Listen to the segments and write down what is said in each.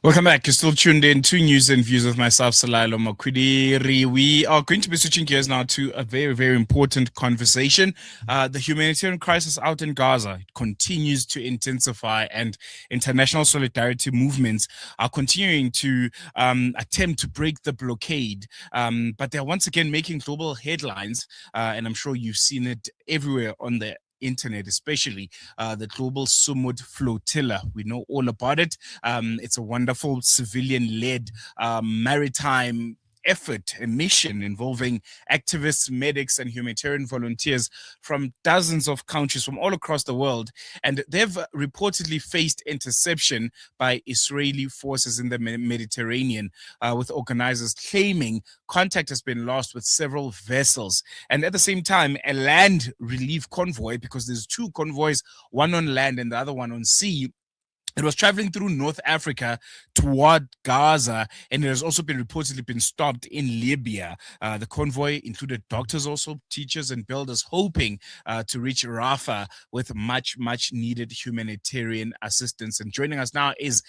Welcome back. You're still tuned in to News and Views with myself, Salailo Makwidiri. We are going to be switching gears now to a very, very important conversation. The humanitarian crisis out in Gaza continues to intensify, and international solidarity movements are continuing to attempt to break the blockade. But they're once again making global headlines, and I'm sure you've seen it everywhere on the internet, especially the global Sumud Flotilla. We know all about it. It's a wonderful civilian-led maritime effort, a mission involving activists, medics, and humanitarian volunteers from dozens of countries from all across the world. And they've reportedly faced interception by Israeli forces in the Mediterranean, with organizers claiming contact has been lost with several vessels. And at the same time, a land relief convoy, because there's two convoys, one on land and the other one on sea, it was traveling through North Africa toward Gaza, and it has also been reportedly been stopped in Libya. The convoy included doctors, also teachers and builders, hoping to reach Rafah with much needed humanitarian assistance. And joining us now is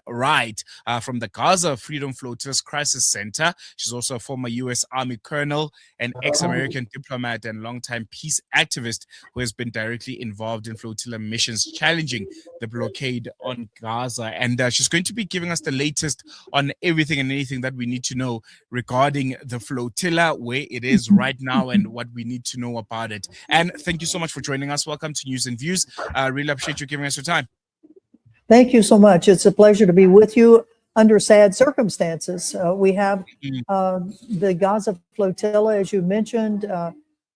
Wright from the Gaza Freedom Flotilla's Crisis Center. She's also a former U.S. Army colonel, an ex-American diplomat, and longtime peace activist who has been directly involved in flotilla missions challenging the blockade on Gaza. And she's going to be giving us the latest on everything and anything that we need to know regarding the flotilla, where it is right now, and what we need to know about it. And thank you so much for joining us. Welcome to News and Views. Really appreciate you giving us your time. Thank you so much. It's a pleasure to be with you under sad circumstances. We have the Gaza flotilla, as you mentioned,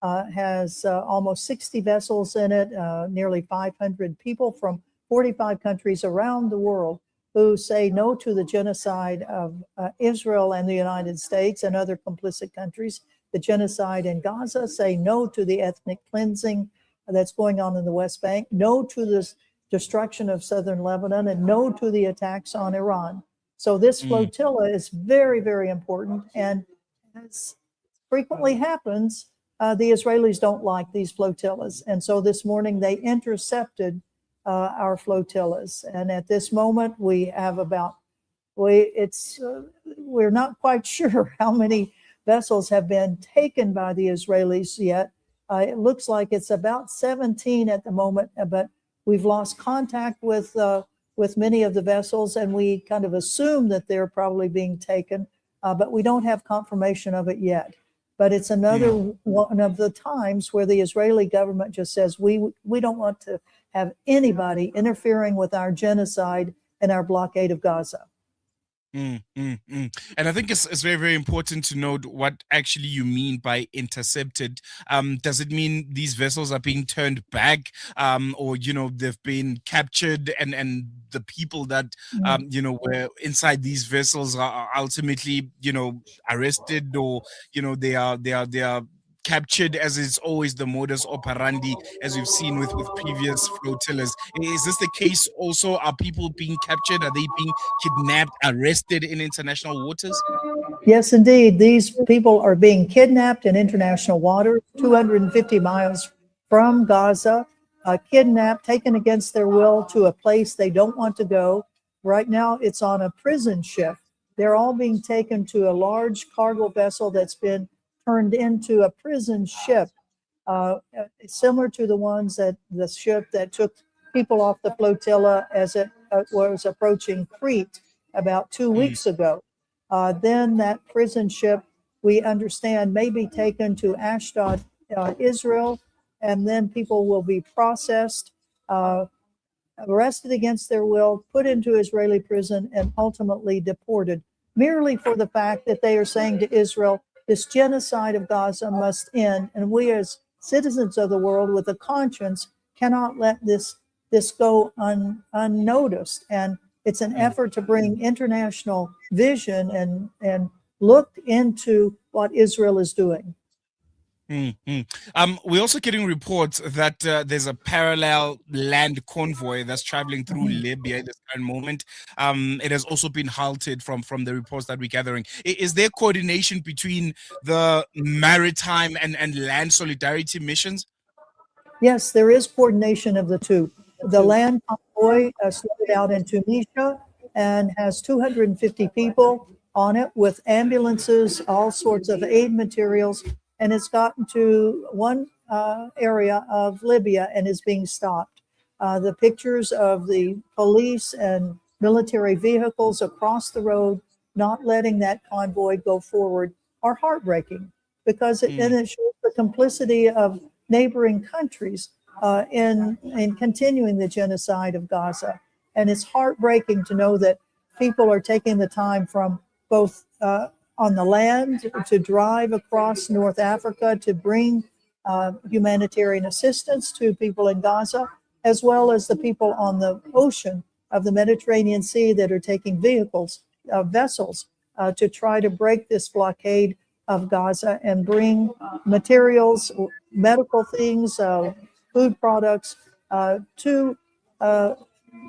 has almost 60 vessels in it, nearly 500 people from 45 countries around the world who say no to the genocide of Israel and the United States and other complicit countries. The genocide in Gaza, say no to the ethnic cleansing that's going on in the West Bank, no to this destruction of southern Lebanon, and no to the attacks on Iran. So this flotilla is very, very important. And as frequently happens, the Israelis don't like these flotillas. And so this morning they intercepted our flotillas, and at this moment we have we're not quite sure how many vessels have been taken by the Israelis yet. It looks like it's about 17 at the moment, but we've lost contact with many of the vessels, and we kind of assume that they're probably being taken, but we don't have confirmation of it yet. But it's another one of the times where the Israeli government just says, we don't want to have anybody interfering with our genocide and our blockade of Gaza. And I think it's very, very important to note what actually you mean by intercepted. Does it mean these vessels are being turned back, or, they've been captured and the people that, were inside these vessels are ultimately, arrested, or, they are captured, as is always the modus operandi, as we've seen with previous flotillas? Is this the case also? Are people being captured? Are they being kidnapped, arrested in international waters? Yes, indeed. These people are being kidnapped in international waters, 250 miles from Gaza, kidnapped, taken against their will to a place they don't want to go. Right now, it's on a prison ship. They're all being taken to a large cargo vessel that's been turned into a prison ship, similar to the ship that took people off the flotilla as it was approaching Crete about 2 weeks ago. Then that prison ship, we understand, may be taken to Ashdod, Israel, and then people will be processed, arrested against their will, put into Israeli prison, and ultimately deported, merely for the fact that they are saying to Israel, this genocide of Gaza must end, and we as citizens of the world with a conscience cannot let this go unnoticed. And it's an effort to bring international vision and look into what Israel is doing. We're also getting reports that there's a parallel land convoy that's traveling through Libya at this current moment. It has also been halted from the reports that we're gathering. Is there coordination between the maritime and land solidarity missions? Yes, there is coordination of the two. The land convoy started out in Tunisia. and has 250 people on it with ambulances, all sorts of aid materials, and it's gotten to one area of Libya and is being stopped. The pictures of the police and military vehicles across the road not letting that convoy go forward are heartbreaking, because it shows the complicity of neighboring countries in continuing the genocide of Gaza. And it's heartbreaking to know that people are taking the time from both on the land to drive across North Africa to bring humanitarian assistance to people in Gaza, as well as the people on the ocean of the Mediterranean Sea that are taking vessels to try to break this blockade of Gaza and bring materials, medical things, food products to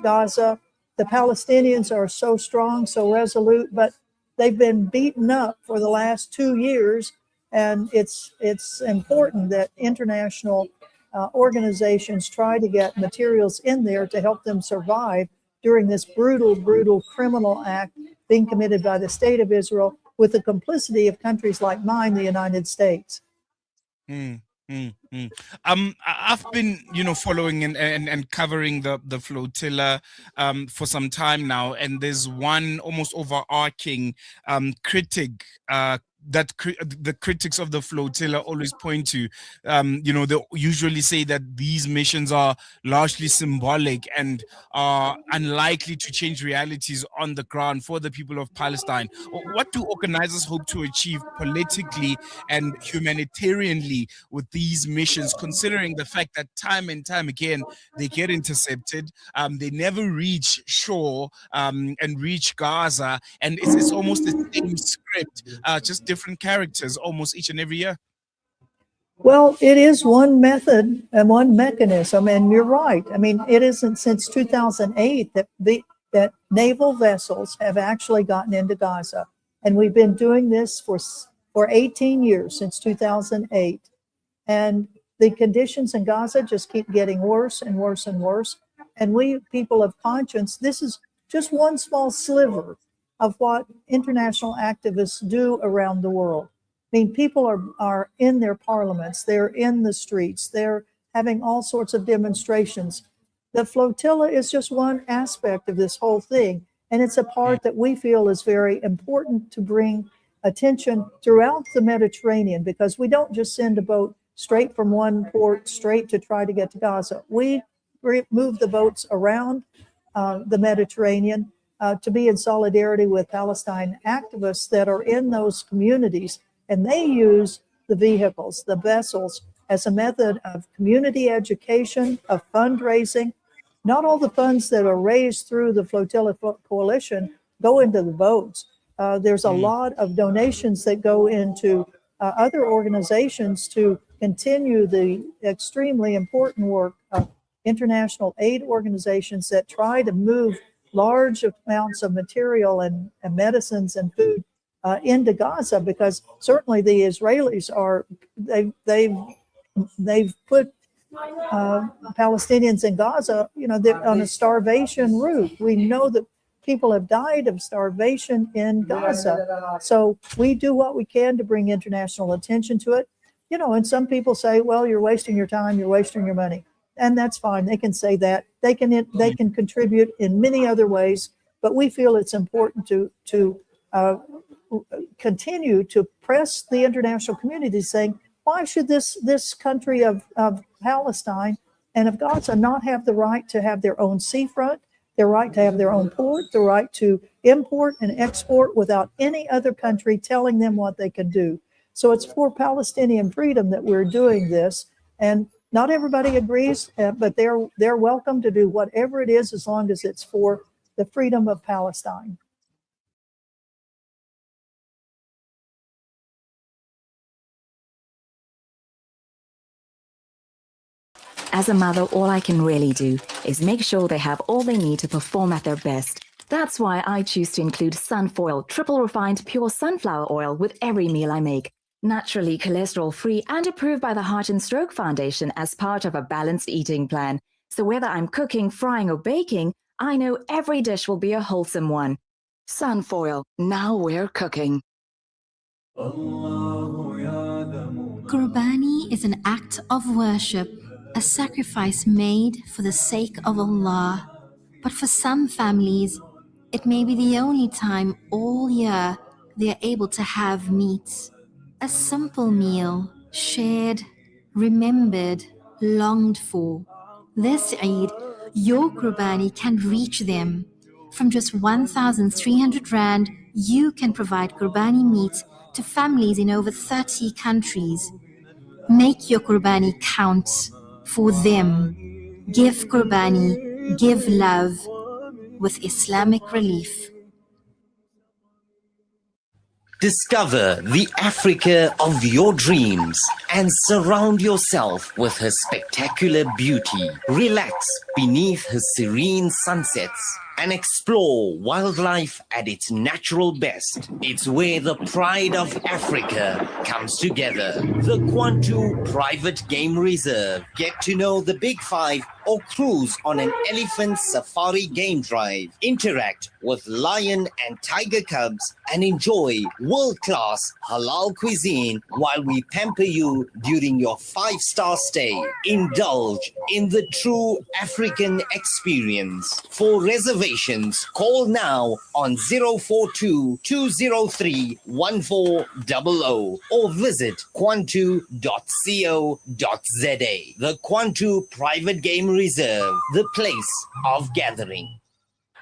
Gaza. The Palestinians are so strong, so resolute, but they've been beaten up for the last 2 years, and it's important that international organizations try to get materials in there to help them survive during this brutal criminal act being committed by the state of Israel with the complicity of countries like mine, the United States. I've been, following and covering the flotilla for some time now, and there's one almost overarching critic that the critics of the flotilla always point to. They usually say that these missions are largely symbolic and are unlikely to change realities on the ground for the people of Palestine. What do organizers hope to achieve politically and humanitarianly with these missions, considering the fact that time and time again they get intercepted, they never reach shore and reach Gaza, and it's almost the same script, just different characters almost each and every year? Well, it is one method and one mechanism, and you're right. I mean, it isn't since 2008 that naval vessels have actually gotten into Gaza, and we've been doing this for 18 years, since 2008. And the conditions in Gaza just keep getting worse and worse and worse. And we, people of conscience, this is just one small sliver of what international activists do around the world. I mean, people are in their parliaments, they're in the streets, they're having all sorts of demonstrations. The flotilla is just one aspect of this whole thing. And it's a part that we feel is very important to bring attention throughout the Mediterranean, because we don't just send a boat straight from one port straight to try to get to Gaza. We move the boats around the Mediterranean to be in solidarity with Palestine activists that are in those communities. And they use the vehicles, the vessels, as a method of community education, of fundraising. Not all the funds that are raised through the Flotilla Coalition go into the boats. There's a lot of donations that go into other organizations to continue the extremely important work of international aid organizations that try to move large amounts of material and medicines and food into Gaza, because certainly the Israelis they've put Palestinians in Gaza, they're on a starvation route. We know that people have died of starvation in Gaza. So we do what we can to bring international attention to it. And some people say, well, you're wasting your time, you're wasting your money. And that's fine. They can say that. They can contribute in many other ways, but we feel it's important to continue to press the international community, saying, why should this country of Palestine and of Gaza not have the right to have their own seafront, their right to have their own port, the right to import and export without any other country telling them what they can do? So it's for Palestinian freedom that we're doing this. And not everybody agrees, but they're welcome to do whatever it is as long as it's for the freedom of Palestine. As a mother, all I can really do is make sure they have all they need to perform at their best. That's why I choose to include Sunfoil triple refined pure sunflower oil with every meal I make. Naturally cholesterol-free and approved by the Heart and Stroke Foundation as part of a balanced eating plan. So whether I'm cooking, frying or baking, I know every dish will be a wholesome one. Sunfoil, now we're cooking. Qurbani is an act of worship, a sacrifice made for the sake of Allah. But for some families, it may be the only time all year they are able to have meat. A simple meal, shared, remembered, longed for. This Eid, your Qurbani can reach them. From just 1,300 Rand, you can provide Qurbani meat to families in over 30 countries. Make your Qurbani count for them. Give Qurbani, give love with Islamic Relief. Discover the Africa of your dreams and surround yourself with her spectacular beauty. Relax beneath her serene sunsets and explore wildlife at its natural best. It's where the pride of Africa comes together. The Kwantu Private Game Reserve. Get to know the Big Five or cruise on an elephant safari game drive. Interact with lion and tiger cubs and enjoy world-class halal cuisine while we pamper you during your 5-star stay. Indulge in the true African experience. For reservations, call now on 042-203-1400 or visit kwantu.co.za. The Kwantu Private Game Reserve, the place of gathering.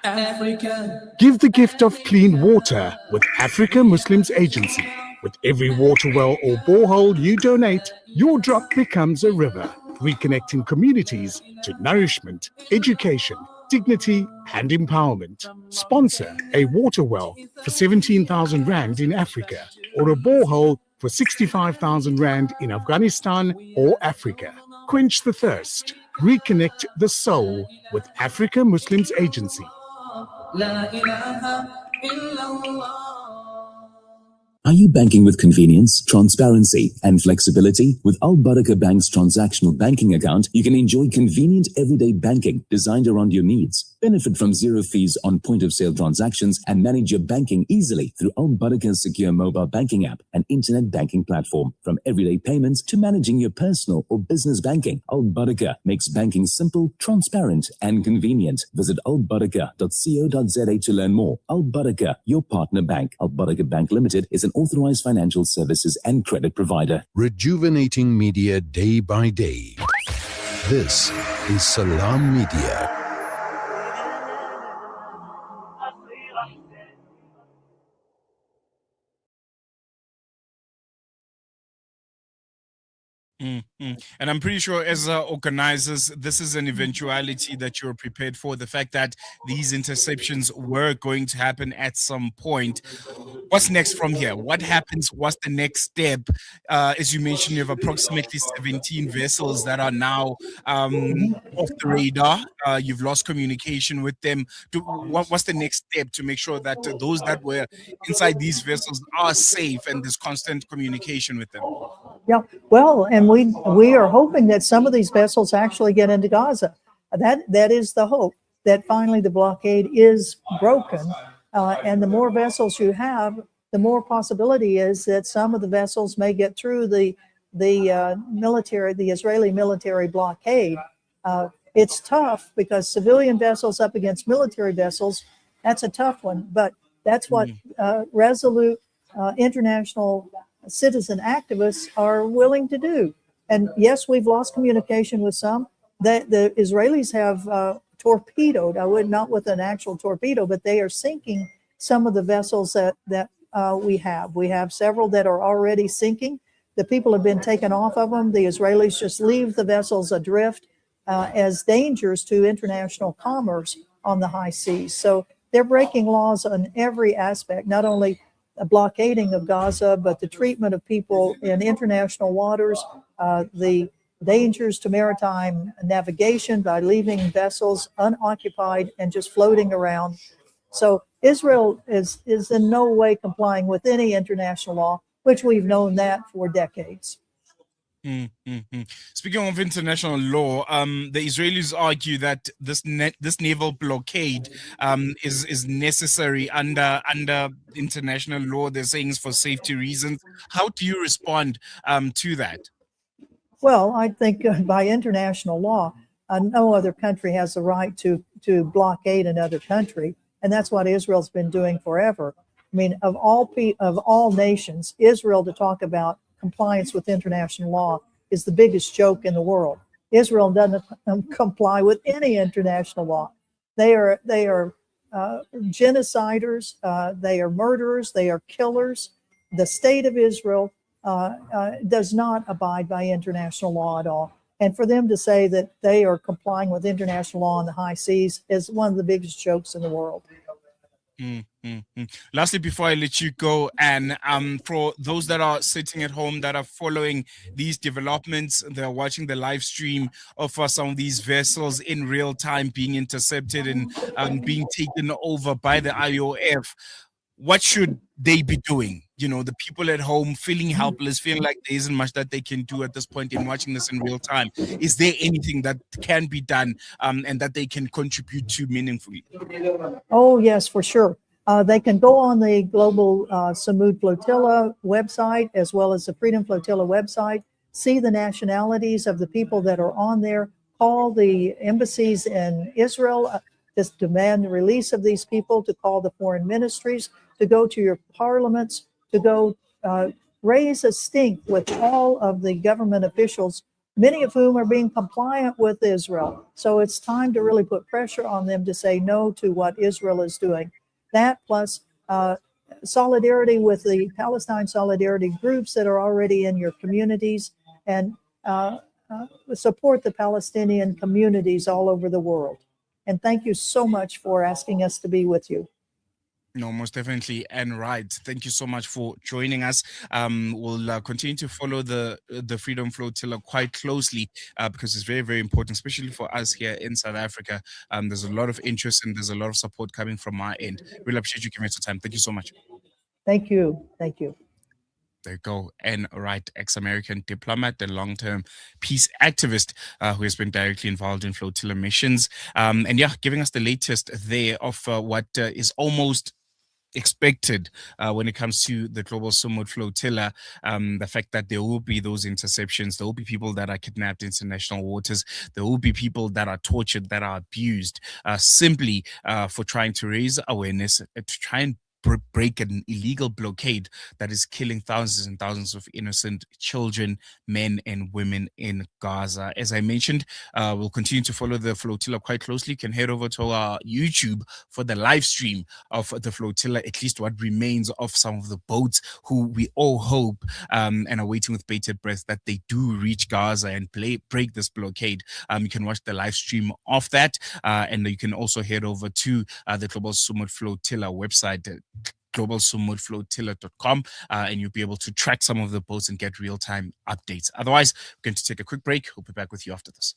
Africa. Give the gift of clean water with Africa Muslims Agency. With every water well or borehole you donate, your drop becomes a river, reconnecting communities to nourishment, education, dignity and empowerment. Sponsor a water well for 17,000 Rand in Africa or a borehole for 65,000 Rand in Afghanistan or Africa. Quench the thirst. Reconnect the soul with Africa Muslims Agency. Are you banking with convenience, transparency, and flexibility? With Al Barakah Bank's transactional banking account, you can enjoy convenient everyday banking designed around your needs. Benefit from zero fees on point-of-sale transactions and manage your banking easily through Al Barakah's secure mobile banking app and internet banking platform. From everyday payments to managing your personal or business banking, Al Barakah makes banking simple, transparent, and convenient. Visit albarakah.co.za to learn more. Al Barakah, your partner bank. Al Barakah Bank Limited is an authorized financial services and credit provider. Rejuvenating media day by day. This is Salam Media. And I'm pretty sure as organizers, this is an eventuality that you're prepared for. The fact that these interceptions were going to happen at some point. What's next from here? What happens? What's the next step? As you mentioned, you have approximately 17 vessels that are now off the radar. You've lost communication with them. What's the next step to make sure that those that were inside these vessels are safe and there's constant communication with them? Yeah, well, and we are hoping that some of these vessels actually get into Gaza. That is the hope, that finally the blockade is broken. And the more vessels you have, the more possibility is that some of the vessels may get through the Israeli military blockade. It's tough because civilian vessels up against military vessels, that's a tough one. But that's what resolute international citizen activists are willing to do. And yes, we've lost communication with some. The Israelis have torpedoed, not with an actual torpedo, but they are sinking some of the vessels that we have. We have several that are already sinking. The people have been taken off of them. The Israelis just leave the vessels adrift as dangers to international commerce on the high seas. So they're breaking laws on every aspect, not only a blockading of Gaza, but the treatment of people in international waters, the dangers to maritime navigation by leaving vessels unoccupied and just floating around. So Israel is in no way complying with any international law, which we've known that for decades. Speaking of international law, the Israelis argue that this naval blockade is necessary under international law. They're saying it's for safety reasons. How do you respond to that? Well, I think by international law, no other country has the right to blockade another country, and that's what Israel's been doing forever. I mean, of all nations, Israel to talk about compliance with international law is the biggest joke in the world. Israel doesn't comply with any international law. They are genociders. They are murderers. They are killers. The state of Israel does not abide by international law at all. And for them to say that they are complying with international law on the high seas is one of the biggest jokes in the world. Lastly, before I let you go, and for those that are sitting at home that are following these developments, they're watching the live stream of some of these vessels in real time being intercepted and being taken over by the IOF. What should they be doing? You know, the people at home feeling helpless, feeling like there isn't much that they can do at this point in watching this in real time. Is there anything that can be done and that they can contribute to meaningfully? Oh, yes, for sure. They can go on the Global Samud Flotilla website, as well as the Freedom Flotilla website, see the nationalities of the people that are on there, call the embassies in Israel, just demand the release of these people, to call the foreign ministries, to go to your parliaments, to go raise a stink with all of the government officials, many of whom are being compliant with Israel. So it's time to really put pressure on them to say no to what Israel is doing. That plus solidarity with the Palestine solidarity groups that are already in your communities, and support the Palestinian communities all over the world. And thank you so much for asking us to be with you. No, most definitely. And Wright, thank you so much for joining us. We'll continue to follow the Freedom Flotilla quite closely because it's very, very important, especially for us here in South Africa. There's a lot of interest and there's a lot of support coming from our end. Really appreciate you giving us the time. Thank you so much. Thank you. Thank you. There you go. And Wright, ex-American diplomat and long-term peace activist who has been directly involved in flotilla missions. And yeah, giving us the latest there of what is almost expected when it comes to the Global Samud Flotilla. The fact that there will be those interceptions, there will be people that are kidnapped in international waters, there will be people that are tortured, that are abused, simply for trying to raise awareness, to try and break an illegal blockade that is killing thousands and thousands of innocent children, men and women in Gaza. As I mentioned, we'll continue to follow the flotilla quite closely. You can head over to our YouTube for the live stream of the flotilla, at least what remains of some of the boats who we all hope and are waiting with bated breath that they do reach Gaza and break this blockade. You can watch the live stream of that, and you can also head over to the Global Samud Flotilla website, globalsamudflotilla.com, and you'll be able to track some of the boats and get real-time updates. Otherwise, we're going to take a quick break. We'll be back with you after this.